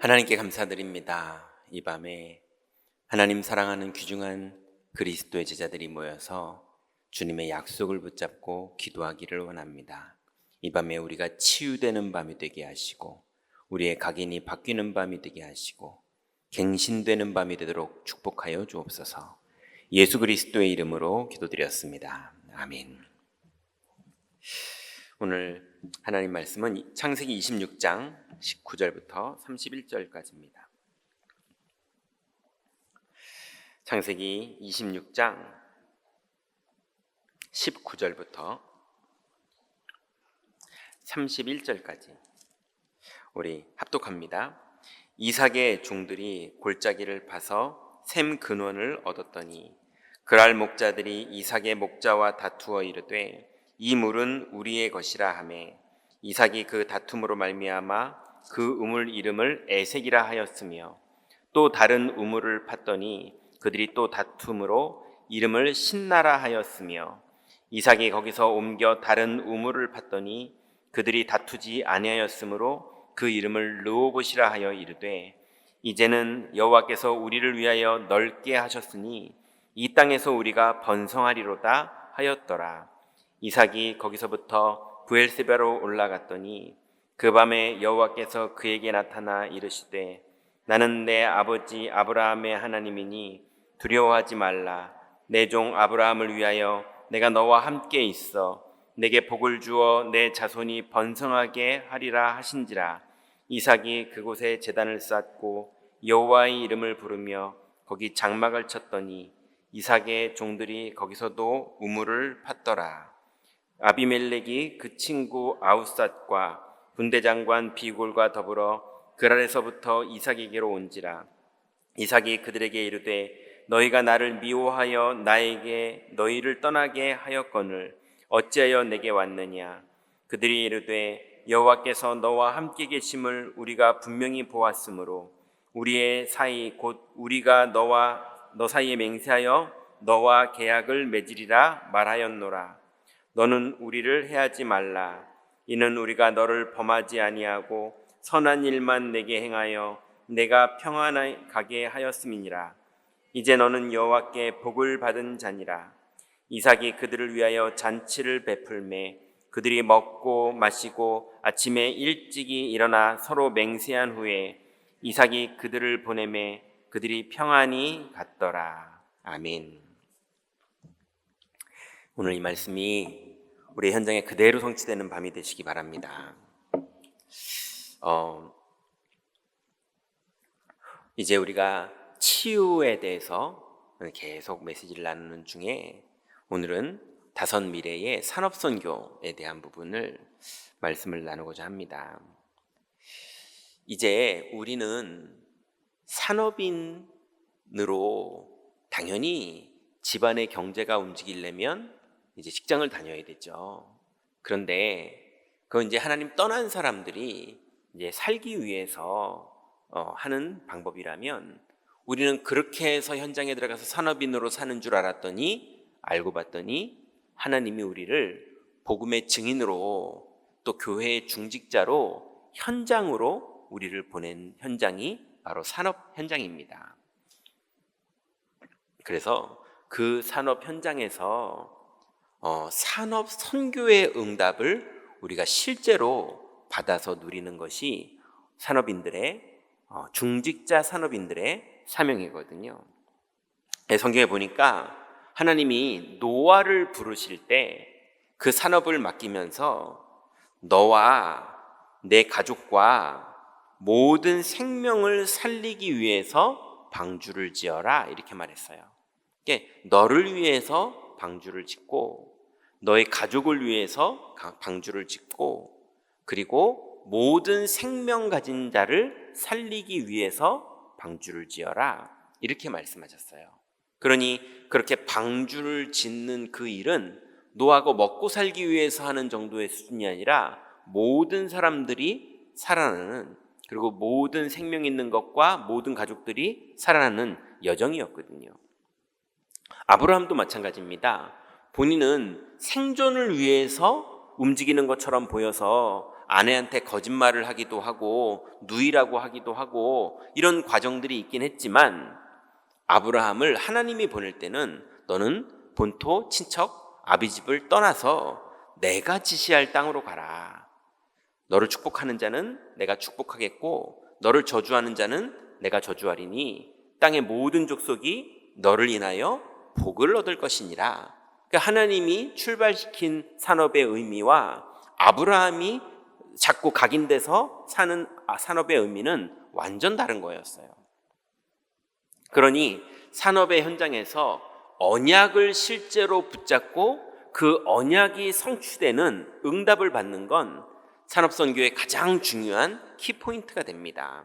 하나님께 감사드립니다. 이 밤에 하나님 사랑하는 귀중한 그리스도의 제자들이 모여서 주님의 약속을 붙잡고 기도하기를 원합니다. 이 밤에 우리가 치유되는 밤이 되게 하시고 우리의 각인이 바뀌는 밤이 되게 하시고 갱신되는 밤이 되도록 축복하여 주옵소서. 예수 그리스도의 이름으로 기도드렸습니다. 아멘. 오늘 하나님 말씀은 창세기 26장 19절부터 31절까지입니다. 창세기 26장 19절부터 31절까지 우리 합독합니다. 이삭의 종들이 골짜기를 파서 샘 근원을 얻었더니 그랄 목자들이 이삭의 목자와 다투어 이르되 이 물은 우리의 것이라 하매 이삭이 그 다툼으로 말미암아 그 우물 이름을 에색이라 하였으며 또 다른 우물을 팠더니 그들이 또 다툼으로 이름을 신나라 하였으며 이삭이 거기서 옮겨 다른 우물을 팠더니 그들이 다투지 아니하였으므로 그 이름을 르호봇이라 하여 이르되 이제는 여호와께서 우리를 위하여 넓게 하셨으니 이 땅에서 우리가 번성하리로다 하였더라. 이삭이 거기서부터 브엘세바로 올라갔더니 그 밤에 여호와께서 그에게 나타나 이르시되 나는 내 아버지 아브라함의 하나님이니 두려워하지 말라. 내 종 아브라함을 위하여 내가 너와 함께 있어 내게 복을 주어 내 자손이 번성하게 하리라 하신지라. 이삭이 그곳에 제단을 쌓고 여호와의 이름을 부르며 거기 장막을 쳤더니 이삭의 종들이 거기서도 우물을 팠더라. 아비멜렉이 그 친구 아우삿과 군대장관 비골과 더불어 그랄에서부터 이삭에게로 온지라. 이삭이 그들에게 이르되 너희가 나를 미워하여 나에게 너희를 떠나게 하였거늘 어찌하여 내게 왔느냐. 그들이 이르되 여호와께서 너와 함께 계심을 우리가 분명히 보았으므로 우리의 사이 곧 우리가 너 사이에 맹세하여 너와 계약을 맺으리라 말하였노라. 너는 우리를 해하지 말라. 이는 우리가 너를 범하지 아니하고 선한 일만 내게 행하여 내가 평안하게 가게 하였음이니라. 이제 너는 여호와께 복을 받은 자니라. 이삭이 그들을 위하여 잔치를 베풀매 그들이 먹고 마시고 아침에 일찍이 일어나 서로 맹세한 후에 이삭이 그들을 보내매 그들이 평안히 갔더라. 아멘. 오늘 이 말씀이 우리 현장에 그대로 성취되는 밤이 되시기 바랍니다. 이제 우리가 치유에 대해서 계속 메시지를 나누는 중에 오늘은 다섯 미래의 산업선교에 대한 부분을 말씀을 나누고자 합니다. 이제 우리는 산업인으로 당연히 집안의 경제가 움직이려면 이제 직장을 다녀야 되죠. 그런데 그건 이제 하나님 떠난 사람들이 이제 살기 위해서 하는 방법이라면 우리는 그렇게 해서 현장에 들어가서 산업인으로 사는 줄 알고 봤더니 하나님이 우리를 복음의 증인으로 또 교회의 중직자로 현장으로 우리를 보낸 현장이 바로 산업 현장입니다. 그래서 그 산업 현장에서 산업 선교의 응답을 우리가 실제로 받아서 누리는 것이 산업인들의 중직자 산업인들의 사명이거든요. 성경에 보니까 하나님이 노아를 부르실 때 그 산업을 맡기면서 너와 내 가족과 모든 생명을 살리기 위해서 방주를 지어라 이렇게 말했어요. 너를 위해서 방주를 짓고 너의 가족을 위해서 방주를 짓고 그리고 모든 생명 가진 자를 살리기 위해서 방주를 지어라 이렇게 말씀하셨어요. 그러니 그렇게 방주를 짓는 그 일은 노아가 먹고 살기 위해서 하는 정도의 수준이 아니라 모든 사람들이 살아나는 그리고 모든 생명 있는 것과 모든 가족들이 살아나는 여정이었거든요. 아브라함도 마찬가지입니다. 본인은 생존을 위해서 움직이는 것처럼 보여서 아내한테 거짓말을 하기도 하고 누이라고 하기도 하고 이런 과정들이 있긴 했지만 아브라함을 하나님이 보낼 때는 너는 본토 친척 아비집을 떠나서 내가 지시할 땅으로 가라. 너를 축복하는 자는 내가 축복하겠고 너를 저주하는 자는 내가 저주하리니 땅의 모든 족속이 너를 인하여 복을 얻을 것이니라. 그러니까 하나님이 출발시킨 산업의 의미와 아브라함이 자꾸 각인돼서 사는 산업의 의미는 완전 다른 거였어요. 그러니 산업의 현장에서 언약을 실제로 붙잡고 그 언약이 성취되는 응답을 받는 건 산업선교의 가장 중요한 키포인트가 됩니다.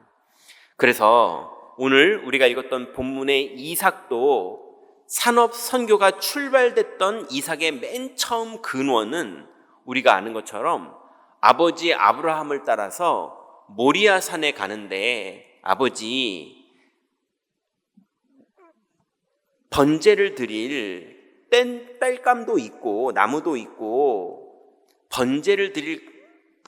그래서 오늘 우리가 읽었던 본문의 이삭도 산업선교가 출발됐던 이삭의 맨 처음 근원은 우리가 아는 것처럼 아버지 아브라함을 따라서 모리아 산에 가는데 아버지 번제를 드릴 땔감도 있고 나무도 있고 번제를 드릴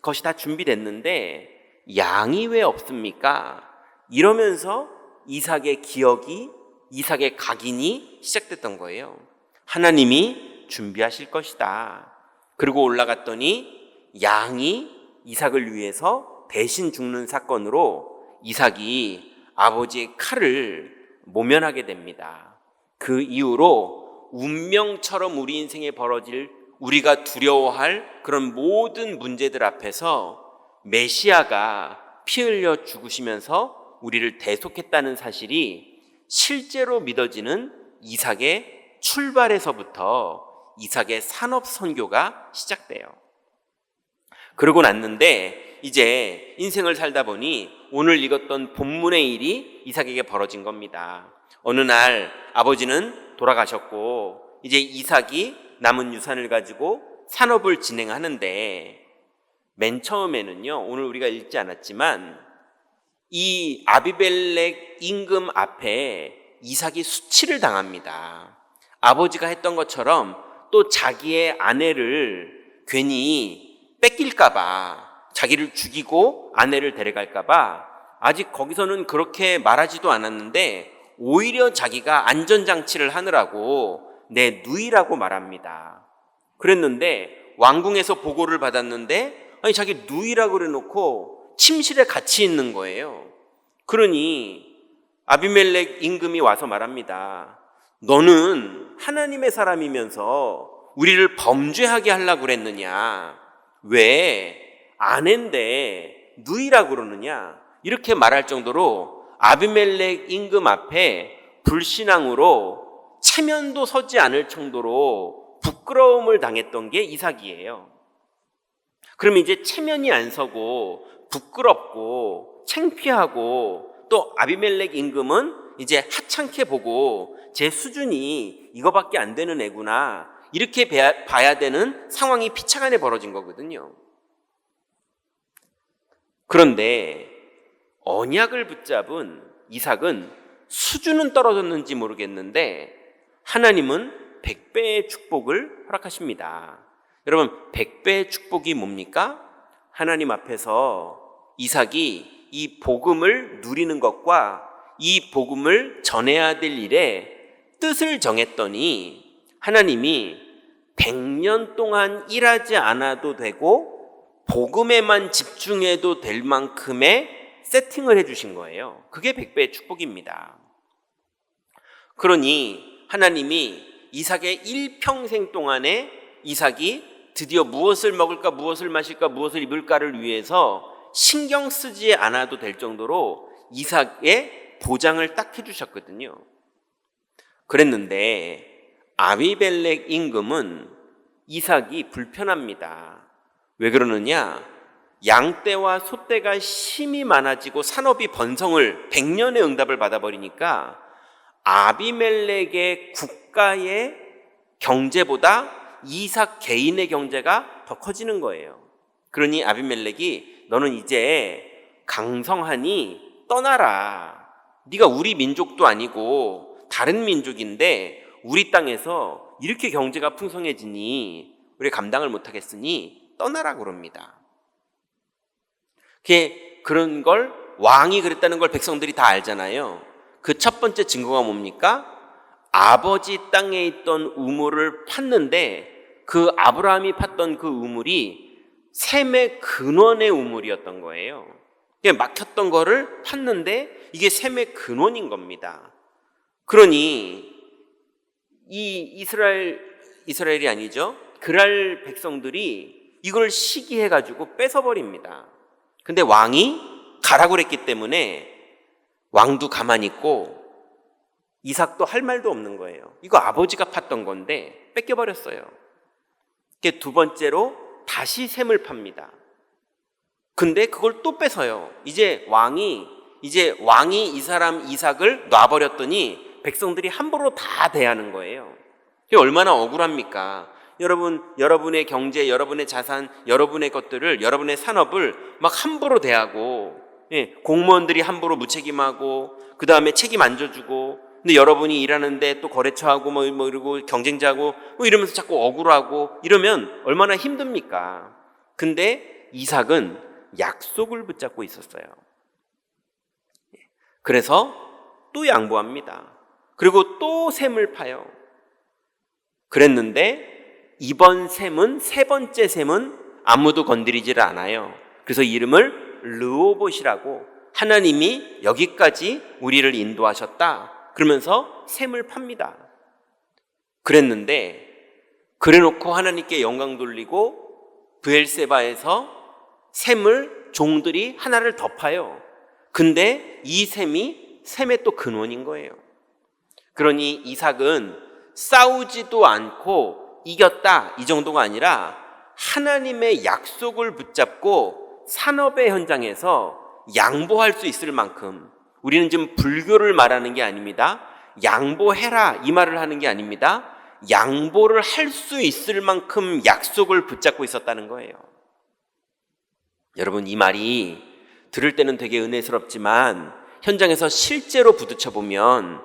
것이 다 준비됐는데 양이 왜 없습니까? 이러면서 이삭의 기억이 이삭의 각인이 시작됐던 거예요. 하나님이 준비하실 것이다. 그리고 올라갔더니 양이 이삭을 위해서 대신 죽는 사건으로 이삭이 아버지의 칼을 모면하게 됩니다. 그 이후로 운명처럼 우리 인생에 벌어질 우리가 두려워할 그런 모든 문제들 앞에서 메시아가 피 흘려 죽으시면서 우리를 대속했다는 사실이 실제로 믿어지는 이삭의 출발에서부터 이삭의 산업 선교가 시작돼요. 그러고 났는데 이제 인생을 살다 보니 오늘 읽었던 본문의 일이 이삭에게 벌어진 겁니다. 어느 날 아버지는 돌아가셨고 이제 이삭이 남은 유산을 가지고 산업을 진행하는데 맨 처음에는요, 오늘 우리가 읽지 않았지만 이 아비멜렉 임금 앞에 이삭이 수치를 당합니다. 아버지가 했던 것처럼 또 자기의 아내를 괜히 뺏길까봐, 자기를 죽이고 아내를 데려갈까봐 아직 거기서는 그렇게 말하지도 않았는데 오히려 자기가 안전장치를 하느라고 내 누이라고 말합니다. 그랬는데 왕궁에서 보고를 받았는데 아니 자기 누이라고 그래놓고 침실에 같이 있는 거예요. 그러니 아비멜렉 임금이 와서 말합니다. 너는 하나님의 사람이면서 우리를 범죄하게 하려고 그랬느냐? 왜 아내인데 누이라고 그러느냐? 이렇게 말할 정도로 아비멜렉 임금 앞에 불신앙으로 체면도 서지 않을 정도로 부끄러움을 당했던 게 이삭이에요. 그럼 이제 체면이 안 서고 부끄럽고 창피하고 또 아비멜렉 임금은 이제 하찮게 보고 제 수준이 이거밖에 안 되는 애구나 이렇게 봐야 되는 상황이 피차간에 벌어진 거거든요. 그런데 언약을 붙잡은 이삭은 수준은 떨어졌는지 모르겠는데 하나님은 100배의 축복을 허락하십니다. 여러분 100배의 축복이 뭡니까? 하나님 앞에서 이삭이 이 복음을 누리는 것과 이 복음을 전해야 될 일에 뜻을 정했더니 하나님이 100년 동안 일하지 않아도 되고 복음에만 집중해도 될 만큼의 세팅을 해주신 거예요. 그게 100배의 축복입니다. 그러니 하나님이 이삭의 일평생 동안에 이삭이 드디어 무엇을 먹을까, 무엇을 마실까, 무엇을 입을까를 위해서 신경 쓰지 않아도 될 정도로 이삭의 보장을 딱 해주셨거든요. 그랬는데 아비멜렉 임금은 이삭이 불편합니다. 왜 그러느냐? 양떼와 소떼가 심이 많아지고 산업이 번성을 100년의 응답을 받아버리니까 아비멜렉의 국가의 경제보다 이삭 개인의 경제가 더 커지는 거예요. 그러니 아비멜렉이 너는 이제 강성하니 떠나라. 네가 우리 민족도 아니고 다른 민족인데 우리 땅에서 이렇게 경제가 풍성해지니 우리 감당을 못하겠으니 떠나라 그럽니다. 그런 걸 왕이 그랬다는 걸 백성들이 다 알잖아요. 그 첫 번째 증거가 뭡니까? 아버지 땅에 있던 우물을 팠는데 그 아브라함이 팠던 그 우물이 셈의 근원의 우물이었던 거예요. 막혔던 거를 팠는데 이게 셈의 근원인 겁니다. 그러니 이 이스라엘이 아니죠. 그랄 백성들이 이걸 시기해가지고 뺏어버립니다. 근데 왕이 가라고 그랬기 때문에 왕도 가만히 있고 이삭도 할 말도 없는 거예요. 이거 아버지가 팠던 건데 뺏겨버렸어요. 두 번째로 다시 셈을 팝니다. 근데 그걸 또 뺏어요. 이제 왕이 이 사람 이삭을 놔버렸더니 백성들이 함부로 다 대하는 거예요. 이게 얼마나 억울합니까? 여러분, 여러분의 경제, 여러분의 자산, 여러분의 것들을, 여러분의 산업을 막 함부로 대하고, 공무원들이 함부로 무책임하고, 그 다음에 책임 안 져주고, 근데 여러분이 일하는데 또 거래처하고 이러고 경쟁자하고 이러면서 자꾸 억울하고 이러면 얼마나 힘듭니까? 근데 이삭은 약속을 붙잡고 있었어요. 그래서 또 양보합니다. 그리고 또 셈을 파요. 그랬는데 이번 셈은, 세 번째 셈은 아무도 건드리지를 않아요. 그래서 이름을 르호봇이라고, 하나님이 여기까지 우리를 인도하셨다 그러면서 셈을 팝니다. 그랬는데 그래놓고 하나님께 영광 돌리고 브엘세바에서 셈을 종들이 하나를 더 파요. 근데 이 셈이 셈의 또 근원인 거예요. 그러니 이삭은 싸우지도 않고 이겼다 이 정도가 아니라 하나님의 약속을 붙잡고 산업의 현장에서 양보할 수 있을 만큼, 우리는 지금 불교를 말하는 게 아닙니다. 양보해라 이 말을 하는 게 아닙니다. 양보를 할 수 있을 만큼 약속을 붙잡고 있었다는 거예요. 여러분, 이 말이 들을 때는 되게 은혜스럽지만 현장에서 실제로 부딪혀 보면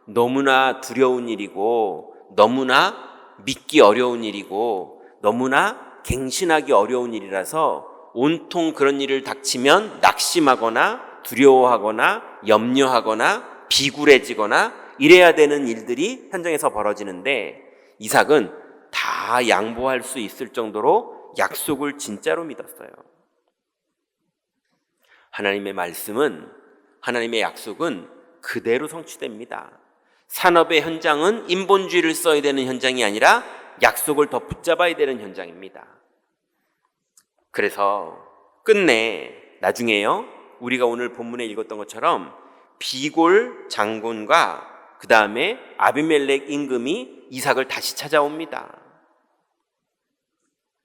너무나 두려운 일이고, 너무나 믿기 어려운 일이고, 너무나 갱신하기 어려운 일이라서 온통 그런 일을 닥치면 낙심하거나 두려워하거나 염려하거나 비굴해지거나 이래야 되는 일들이 현장에서 벌어지는데, 이삭은 다 양보할 수 있을 정도로 약속을 진짜로 믿었어요. 하나님의 말씀은, 하나님의 약속은 그대로 성취됩니다. 산업의 현장은 인본주의를 써야 되는 현장이 아니라 약속을 더 붙잡아야 되는 현장입니다. 그래서 끝내 나중에요, 우리가 오늘 본문에 읽었던 것처럼 비골 장군과 그 다음에 아비멜렉 임금이 이삭을 다시 찾아옵니다.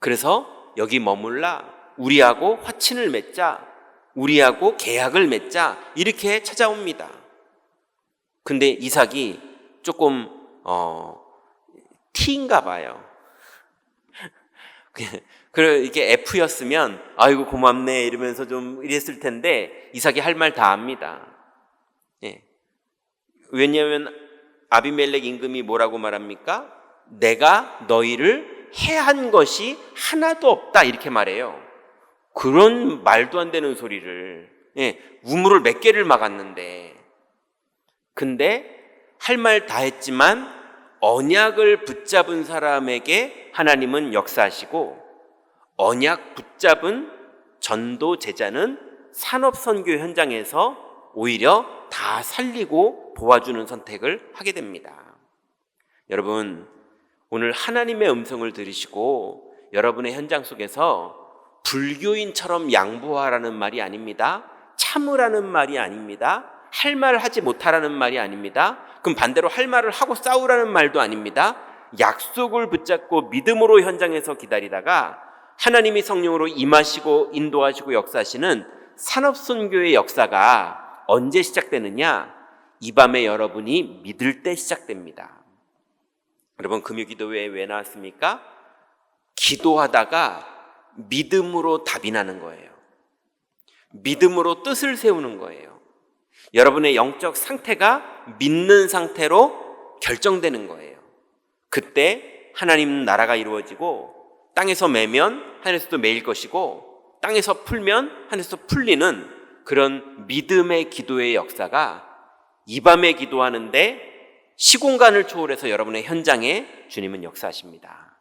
그래서 여기 머물라, 우리하고 화친을 맺자, 우리하고 계약을 맺자, 이렇게 찾아옵니다. 근데 이삭이 조금 T인가 봐요. 이게 F였으면 아이고 고맙네 이러면서 좀 이랬을 텐데 이삭이 할 말 다 합니다. 왜냐하면 아비멜렉 임금이 뭐라고 말합니까? 내가 너희를 해한 것이 하나도 없다 이렇게 말해요. 그런 말도 안 되는 소리를, 우물을 몇 개를 막았는데. 근데 할 말 다 했지만 언약을 붙잡은 사람에게 하나님은 역사하시고, 언약 붙잡은 전도 제자는 산업선교 현장에서 오히려 다 살리고 도와주는 선택을 하게 됩니다. 여러분, 오늘 하나님의 음성을 들으시고 여러분의 현장 속에서 불교인처럼 양보하라는 말이 아닙니다. 참으라는 말이 아닙니다. 할 말을 하지 못하라는 말이 아닙니다. 그럼 반대로 할 말을 하고 싸우라는 말도 아닙니다. 약속을 붙잡고 믿음으로 현장에서 기다리다가 하나님이 성령으로 임하시고 인도하시고 역사하시는 산업선교의 역사가 언제 시작되느냐? 이 밤에 여러분이 믿을 때 시작됩니다. 여러분, 금요기도회에 왜 나왔습니까? 기도하다가 믿음으로 답이 나는 거예요. 믿음으로 뜻을 세우는 거예요. 여러분의 영적 상태가 믿는 상태로 결정되는 거예요. 그때 하나님 나라가 이루어지고, 땅에서 매면 하늘에서도 매일 것이고, 땅에서 풀면 하늘에서 풀리는 그런 믿음의 기도의 역사가 이 밤에 기도하는데 시공간을 초월해서 여러분의 현장에 주님은 역사하십니다.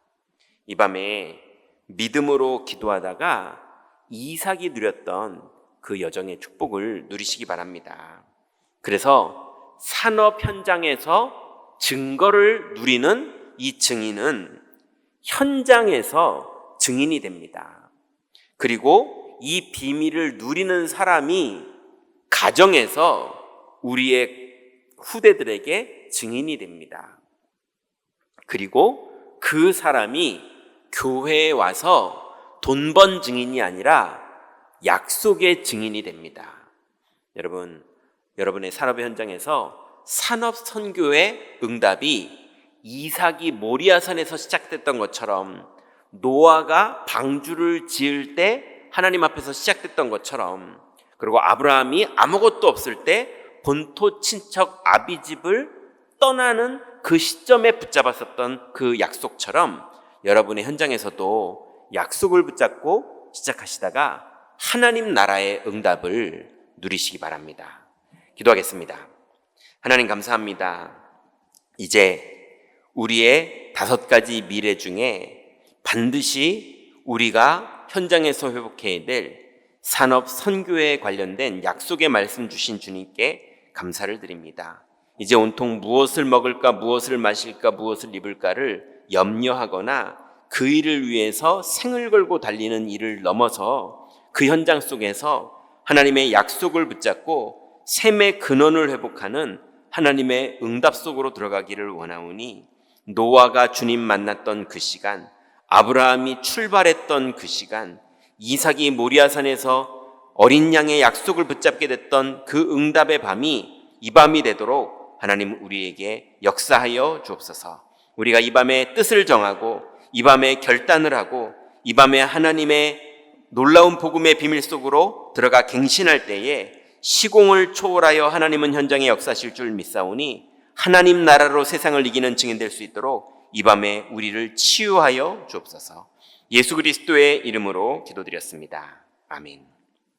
이 밤에 믿음으로 기도하다가 이삭이 누렸던 그 여정의 축복을 누리시기 바랍니다. 그래서 산업 현장에서 증거를 누리는 이 증인은 현장에서 증인이 됩니다. 그리고 이 비밀을 누리는 사람이 가정에서 우리의 후대들에게 증인이 됩니다. 그리고 그 사람이 교회에 와서 돈 번 증인이 아니라 약속의 증인이 됩니다. 여러분, 여러분의 산업의 현장에서 산업 선교의 응답이 이삭이 모리아산에서 시작됐던 것처럼, 노아가 방주를 지을 때 하나님 앞에서 시작됐던 것처럼, 그리고 아브라함이 아무것도 없을 때 본토 친척 아비집을 떠나는 그 시점에 붙잡았었던 그 약속처럼 여러분의 현장에서도 약속을 붙잡고 시작하시다가 하나님 나라의 응답을 누리시기 바랍니다. 기도하겠습니다. 하나님 감사합니다. 이제 우리의 5가지 미래 중에 반드시 우리가 현장에서 회복해야 될 산업 선교에 관련된 약속의 말씀 주신 주님께 감사를 드립니다. 이제 온통 무엇을 먹을까, 무엇을 마실까, 무엇을 입을까를 염려하거나 그 일을 위해서 생을 걸고 달리는 일을 넘어서 그 현장 속에서 하나님의 약속을 붙잡고 샘의 근원을 회복하는 하나님의 응답 속으로 들어가기를 원하오니, 노아가 주님 만났던 그 시간, 아브라함이 출발했던 그 시간, 이삭이 모리아산에서 어린 양의 약속을 붙잡게 됐던 그 응답의 밤이 이 밤이 되도록 하나님 우리에게 역사하여 주옵소서. 우리가 이 밤에 뜻을 정하고 이 밤에 결단을 하고 이 밤에 하나님의 놀라운 복음의 비밀 속으로 들어가 갱신할 때에 시공을 초월하여 하나님은 현장에 역사하실 줄 믿사오니 하나님 나라로 세상을 이기는 증인 될 수 있도록 이 밤에 우리를 치유하여 주옵소서. 예수 그리스도의 이름으로 기도드렸습니다. 아멘.